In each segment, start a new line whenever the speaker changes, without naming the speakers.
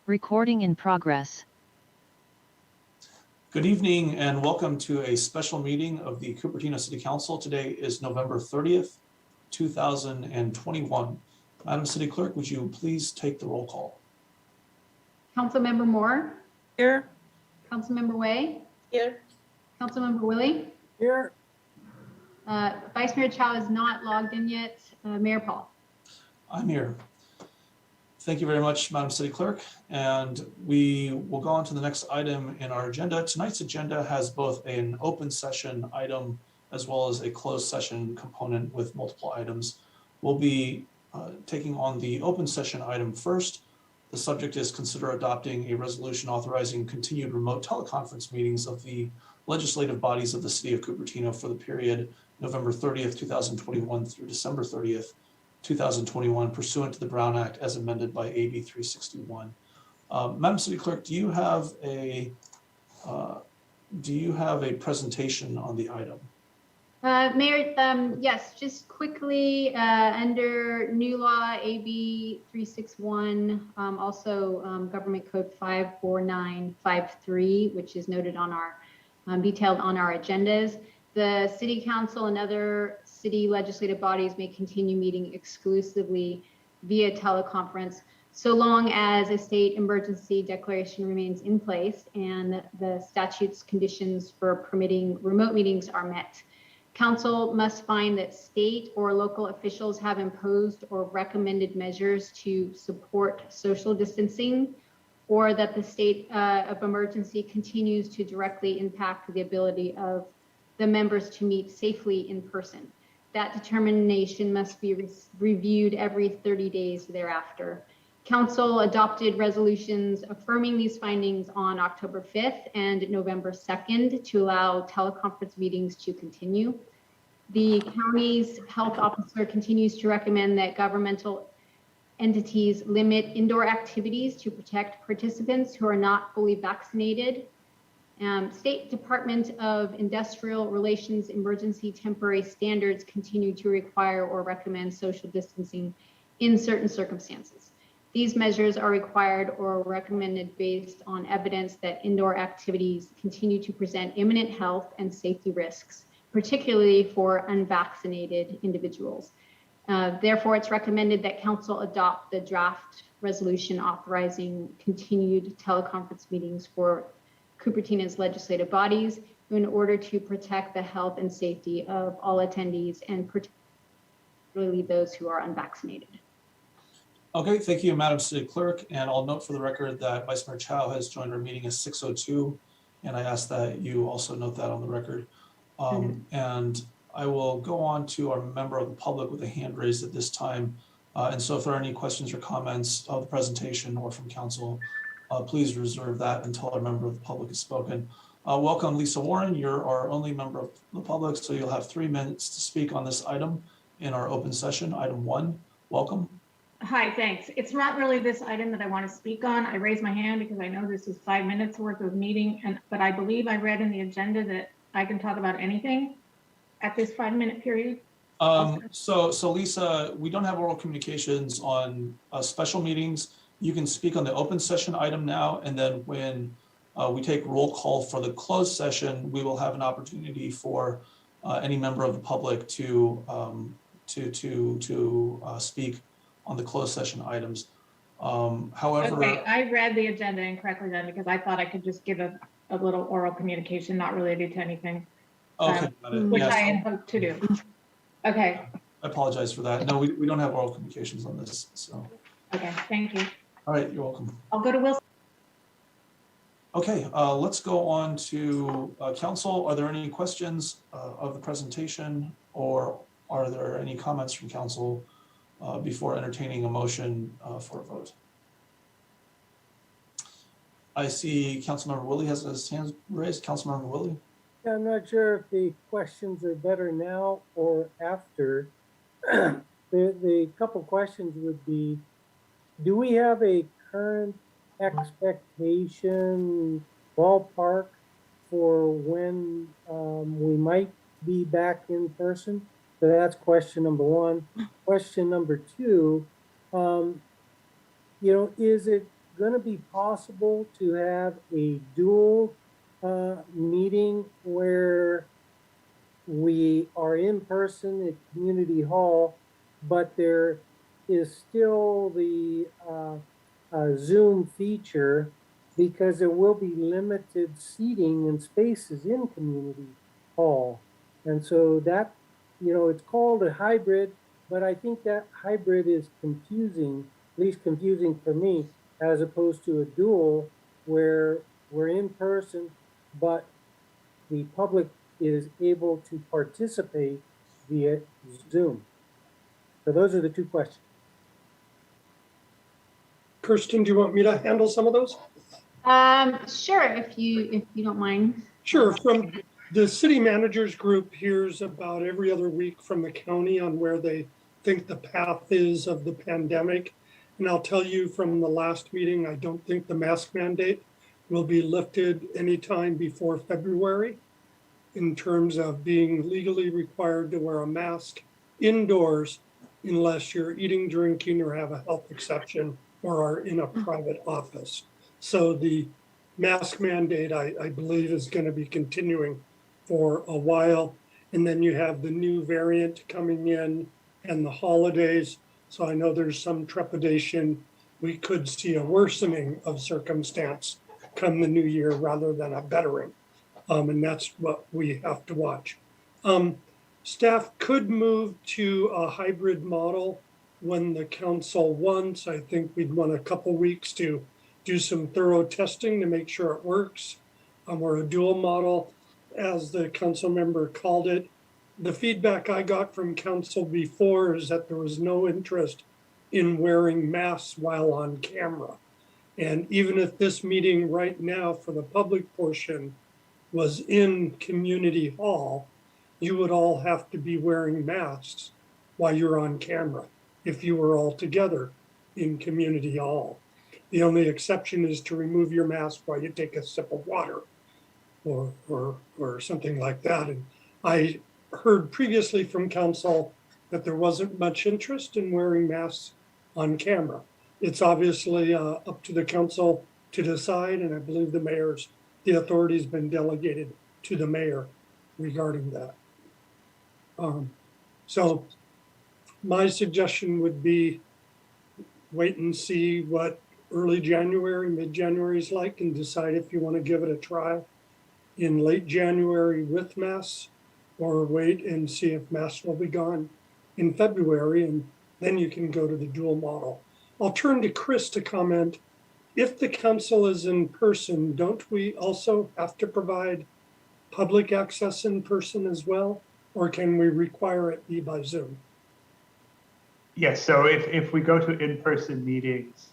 Recording in progress.
Good evening and welcome to a special meeting of the Cupertino City Council. Today is November 30th, 2021. Madam City Clerk, would you please take the roll call?
Councilmember Moore?
Here.
Councilmember Way?
Here.
Councilmember Willie?
Here.
Vice Mayor Chow is not logged in yet. Mayor Paul?
I'm here. Thank you very much, Madam City Clerk. And we will go on to the next item in our agenda. Tonight's agenda has both an open session item as well as a closed session component with multiple items. We'll be taking on the open session item first. The subject is consider adopting a resolution authorizing continued remote teleconference meetings of the legislative bodies of the City of Cupertino for the period November 30th, 2021 through December 30th, 2021 pursuant to the Brown Act as amended by AB 361. Madam City Clerk, do you have a presentation on the item?
Mayor, yes, just quickly under new law AB 361, also Government Code 54953, which is noted on our detailed on our agendas. The City Council and other city legislative bodies may continue meeting exclusively via teleconference so long as a state emergency declaration remains in place and the statute's conditions for permitting remote meetings are met. Council must find that state or local officials have imposed or recommended measures to support social distancing, or that the state of emergency continues to directly impact the ability of the members to meet safely in person. That determination must be reviewed every 30 days thereafter. Council adopted resolutions affirming these findings on October 5th and November 2nd to allow teleconference meetings to continue. The county's health officer continues to recommend that governmental entities limit indoor activities to protect participants who are not fully vaccinated. State Department of Industrial Relations emergency temporary standards continue to require or recommend social distancing in certain circumstances. These measures are required or recommended based on evidence that indoor activities continue to present imminent health and safety risks, particularly for unvaccinated individuals. Therefore, it's recommended that council adopt the draft resolution authorizing continued teleconference meetings for Cupertino's legislative bodies in order to protect the health and safety of all attendees and particularly those who are unvaccinated.
Okay, thank you, Madam City Clerk. And I'll note for the record that Vice Mayor Chow has joined our meeting at 6:02. And I ask that you also note that on the record. And I will go on to our member of the public with a hand raised at this time. And so if there are any questions or comments of the presentation or from council, please reserve that until our member of the public has spoken. Welcome, Lisa Warren. You're our only member of the public, so you'll have 3 minutes to speak on this item in our open session, item 1. Welcome.
Hi, thanks. It's not really this item that I want to speak on. I raised my hand because I know this is 5 minutes worth of meeting, but I believe I read in the agenda that I can talk about anything at this 5-minute period.
So Lisa, we don't have oral communications on special meetings. You can speak on the open session item now, and then when we take roll call for the closed session, we will have an opportunity for any member of the public to speak on the closed session items. However,
okay, I read the agenda incorrectly then because I thought I could just give a little oral communication not related to anything.
Okay, got it.
Which
Yes.
I had hoped to do. Okay.
I apologize for that. No, we don't have oral communications on this. So.
Okay, thank you.
All right, you're welcome.
I'll go to Wilson.
Okay, let's go on to council. Are there any questions of the presentation, or are there any comments from council before entertaining a motion for a vote? I see Councilmember Willie has his hand raised. Councilmember Willie.
Yeah, I'm not sure if the questions are better now or after. The couple questions would be, do we have a current expectation ballpark for when we might be back in person? So that's question number 1. Question number 2, is it going to be possible to have a dual meeting where we are in person at Community Hall, but there is still the Zoom feature, because there will be limited seating and spaces in Community Hall. And so that, it's called a hybrid, but I think that hybrid is confusing, at least confusing for me, as opposed to a dual where we're in person, but the public is able to participate via Zoom. So those are the 2 questions.
Kirsten, do you want me to handle some of those?
Sure, if you don't mind.
Sure. From the city managers group hears about every other week from the county on where they think the path is of the pandemic. And I'll tell you from the last meeting, I don't think the mask mandate will be lifted anytime before February in terms of being legally required to wear a mask indoors unless you're eating, drinking, or have a health exception or are in a private office. So the mask mandate, I believe, is going to be continuing for a while. And then you have the new variant coming in and the holidays. So I know there's some trepidation. We could see a worsening of circumstance come the new year rather than a bettering. And that's what we have to watch. Staff could move to a hybrid model when the council wants. I think we'd want a couple weeks to do some thorough testing to make sure it works. Or a dual model, as the council member called it. The feedback I got from council before is that there was no interest in wearing masks while on camera. And even if this meeting right now for the public portion was in Community Hall, you would all have to be wearing masks while you're on camera if you were all together in Community Hall. The only exception is to remove your mask while you take a sip of water or something like that. And I heard previously from council that there wasn't much interest in wearing masks on camera. It's obviously up to the council to decide, and I believe the authority has been delegated to the mayor regarding that. So my suggestion would be wait and see what early January, mid-January is like and decide if you want to give it a trial in late January with masks, or wait and see if masks will be gone in February, and then you can go to the dual model. I'll turn to Chris to comment. If the council is in person, don't we also have to provide public access in person as well? Or can we require it be by Zoom?
Yes, so if we go to in-person meetings,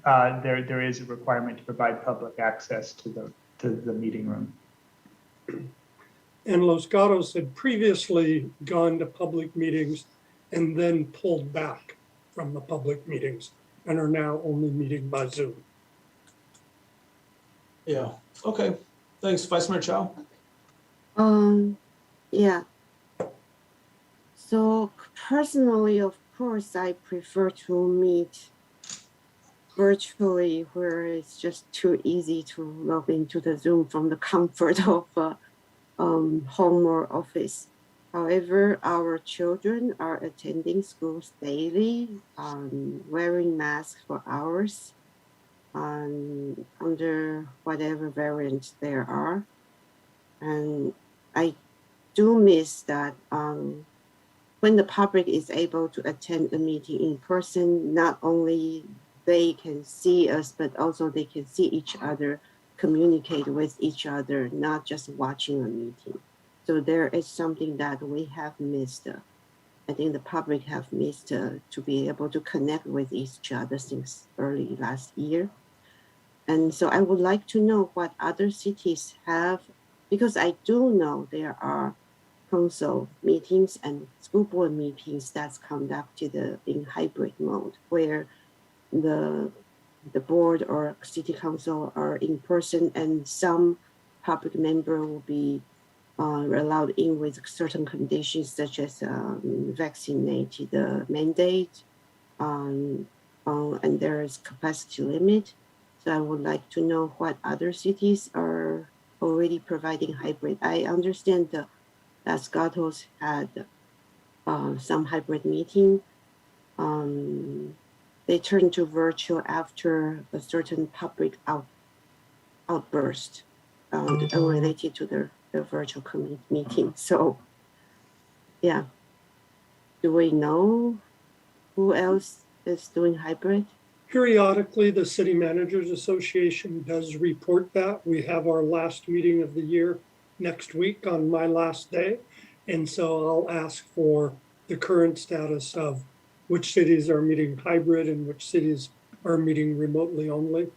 there is a requirement to provide public access to the meeting room.
And Los Gatos had previously gone to public meetings and then pulled back from the public meetings and are now only meeting by Zoom.
Yeah, okay. Thanks, Vice Mayor Chow.
Yeah. So personally, of course, I prefer to meet virtually where it's just too easy to log into the Zoom from the comfort of home or office. However, our children are attending schools daily, wearing masks for hours, under whatever variants there are. And I do miss that when the public is able to attend a meeting in person, not only they can see us, but also they can see each other, communicate with each other, not just watching a meeting. So there is something that we have missed. I think the public have missed to be able to connect with each other since early last year. And so I would like to know what other cities have, because I do know there are council meetings and school board meetings that's conducted in hybrid mode, where the board or city council are in person and some public member will be allowed in with certain conditions such as vaccinated mandate, and there is capacity limit. So I would like to know what other cities are already providing hybrid. I understand that Los Gatos had some hybrid meeting. They turned to virtual after a certain public outburst related to the virtual meeting. So, yeah. Do we know who else is doing hybrid?
Periodically, the City Managers Association does report that. We have our last meeting of the year next week on my last day. And so I'll ask for the current status of which cities are meeting hybrid and which cities are meeting remotely only,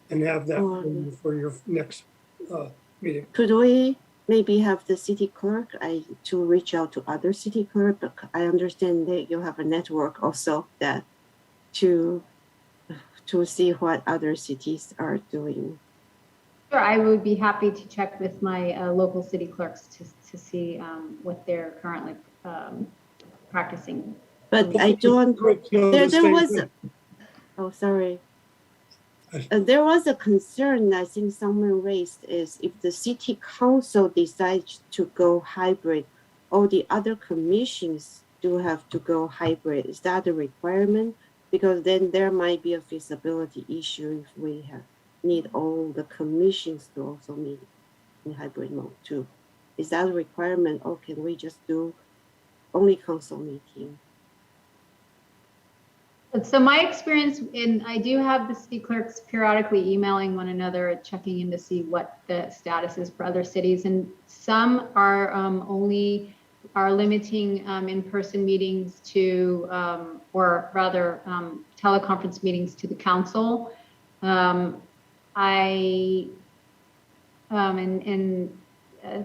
and have that for your next meeting.
Could we maybe have the city clerk to reach out to other city clerk? But I understand that you have a network also that to see what other cities are doing.
Sure, I would be happy to check with my local city clerks to see what they're currently practicing.
But I don't. There was. Oh, sorry. There was a concern I think someone raised is if the city council decides to go hybrid, all the other commissions do have to go hybrid. Is that a requirement? Because then there might be a feasibility issue if we need all the commissions to also meet in hybrid mode too. Is that a requirement, or can we just do only council meeting?
So my experience, and I do have the city clerks periodically emailing one another, checking in to see what the status is for other cities, and some are limiting in-person meetings to, or rather teleconference meetings to the council. The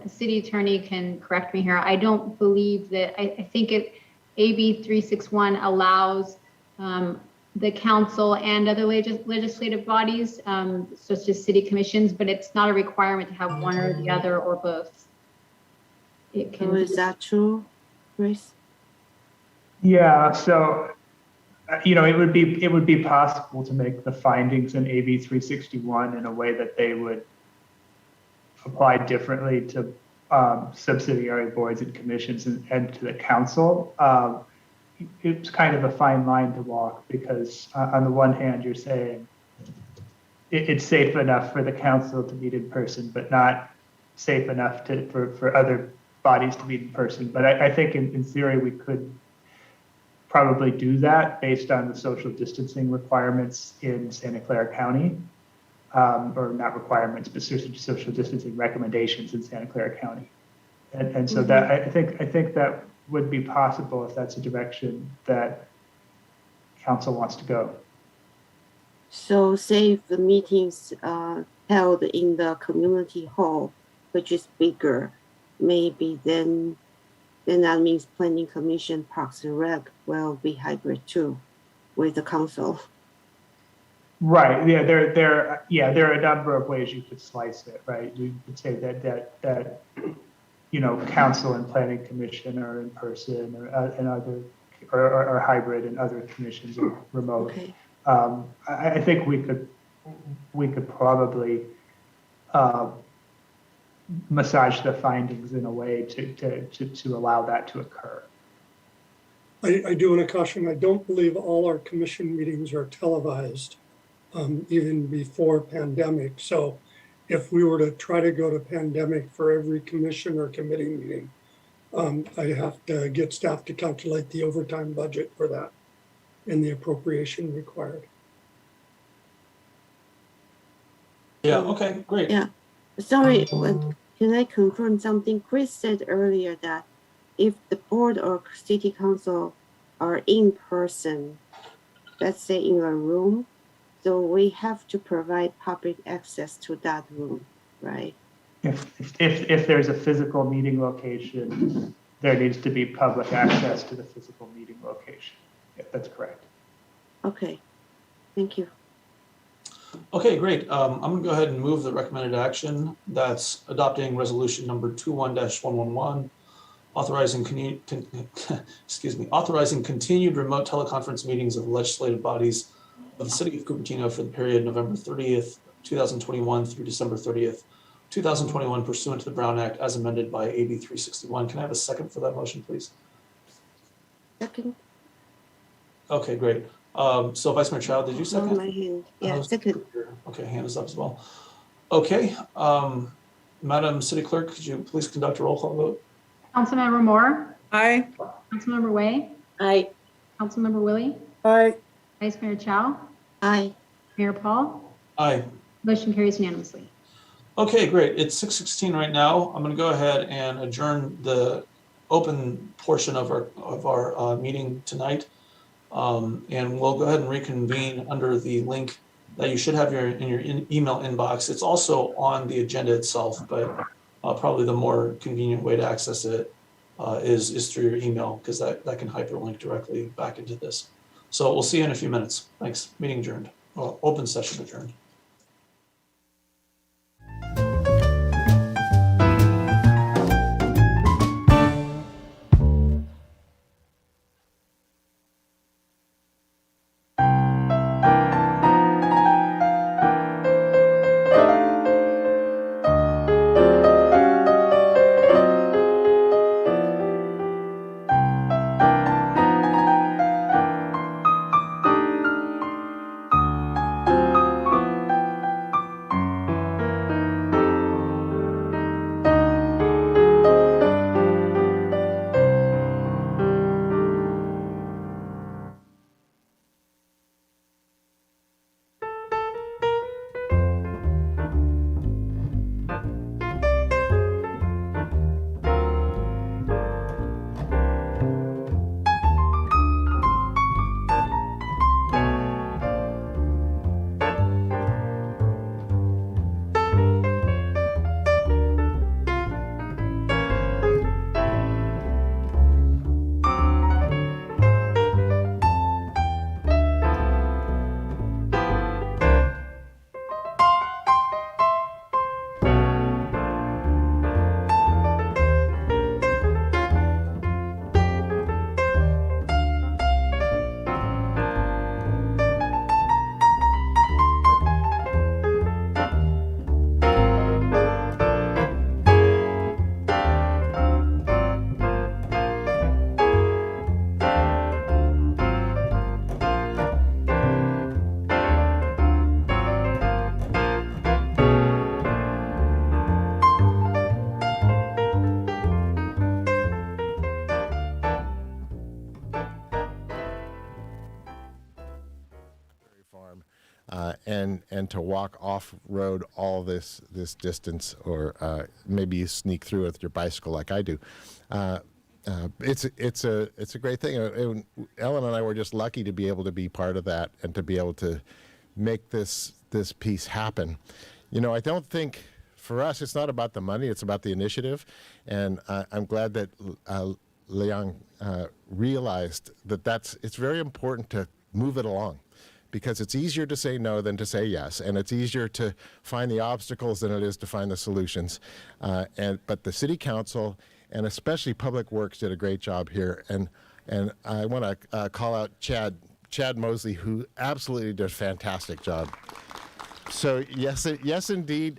city attorney can correct me here. I don't believe that, I think AB 361 allows the council and other legislative bodies, such as city commissions, but it's not a requirement to have one or the other or both. It can.
So is that true, Grace?
Yeah, so it would be possible to make the findings in AB 361 in a way that they would apply differently to subsidiary boards and commissions and to the council. it's kind of a fine line to walk, because on the one hand, you're saying it's safe enough for the council to meet in person, but not safe enough for other bodies to meet in person. But I think in theory, we could probably do that based on the social distancing requirements in Santa Clara County, or not requirements, but social distancing recommendations in Santa Clara County. And so that I think that would be possible if that's a direction that council wants to go.
So say if the meetings held in the community hall, which is bigger, maybe then that means planning commission, parks and rec will be hybrid too with the council.
Right. Yeah. There are a number of ways you could slice it. Right. You could say that council and planning commission are in person, and other or hybrid, and other commissions are remote.
Okay.
I think we could probably massage the findings in a way to allow that to occur.
I do want to caution, I don't believe all our commission meetings are televised, even before pandemic. So if we were to try to go to pandemic for every commission or committee meeting, I'd have to get staff to calculate the overtime budget for that and the appropriation required.
Yeah, okay, great.
Yeah. Sorry, can I confirm something? Chris said earlier that if the board or city council are in person, let's say in a room, so we have to provide public access to that room, right?
If there's a physical meeting location, there needs to be public access to the physical meeting location. Yeah, that's correct.
Okay, thank you.
Okay, great. I'm gonna go ahead and move the recommended action. That's adopting resolution number 21-111, authorizing authorizing continued remote teleconference meetings of legislative bodies of the city of Cupertino for the period November 30th, 2021 through December 30th, 2021 pursuant to the Brown Act as amended by AB 361. Can I have a second for that motion, please?
Second.
Okay, great. So Vice Mayor Chow, did you second?
My hand. Yeah, second.
Okay, hand is up as well. Okay, Madam City Clerk, could you please conduct a roll call vote?
Councilmember Moore,
Aye.
Councilmember Way,
Aye.
Councilmember Willie,
Aye.
Vice Mayor Chow,
Aye.
Mayor Paul,
Aye.
motion carries unanimously.
Okay, great. It's 6:16 right now. I'm going to go ahead and adjourn the open portion of our meeting tonight. And we'll go ahead and reconvene under the link that you should have in your email inbox. It's also on the agenda itself, but probably the more convenient way to access it is through your email, because that can hyperlink directly back into this. So we'll see you in a few minutes. Thanks. Meeting adjourned. Well, open session adjourned.
and to walk off-road all this distance, or maybe you sneak through with your bicycle like I do. It's a great thing. Ellen and I were just lucky to be able to be part of that and to be able to make this piece happen. You know, I don't think for us it's not about the money; it's about the initiative, and I'm glad that Liang realized that it's very important to move it along, because it's easier to say no than to say yes, and it's easier to find the obstacles than it is to find the solutions. But the City Council and especially Public Works did a great job here, and I want to call out Chad Mosley, who absolutely did a fantastic job. So yes, indeed,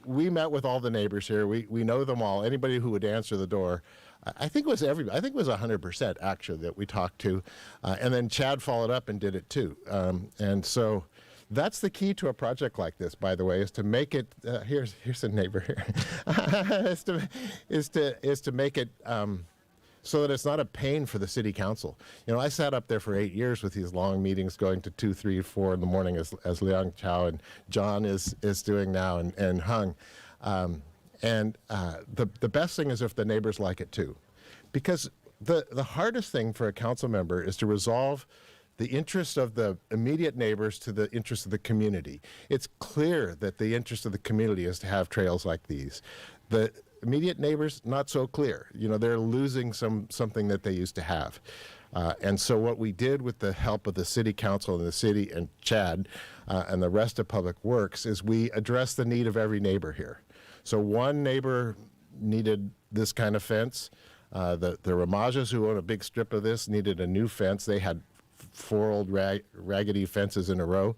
we met with all the neighbors here. We know them all. Anybody who would answer the door. I think it was everybody. I think it was 100% actually that we talked to, and then Chad followed up and did it too. And so that's the key to a project like this, by the way, is to make it. Here's a neighbor here. is to make it so that it's not a pain for the City Council. You know, I sat up there for 8 years with these long meetings, going to 2, 3, 4 in the morning, as Liang Chao and John is doing now, and Hung. The best thing is if the neighbors like it too, because the hardest thing for a council member is to resolve the interest of the immediate neighbors to the interest of the community. It's clear that the interest of the community is to have trails like these. The immediate neighbors, not so clear. You know, they're losing something that they used to have. And so what we did with the help of the City Council and the city and Chad and the rest of Public Works is we addressed the need of every neighbor here. So one neighbor needed this kind of fence. The Ramajas, who own a big strip of this, needed a new fence. They had 4 old raggedy fences in a row.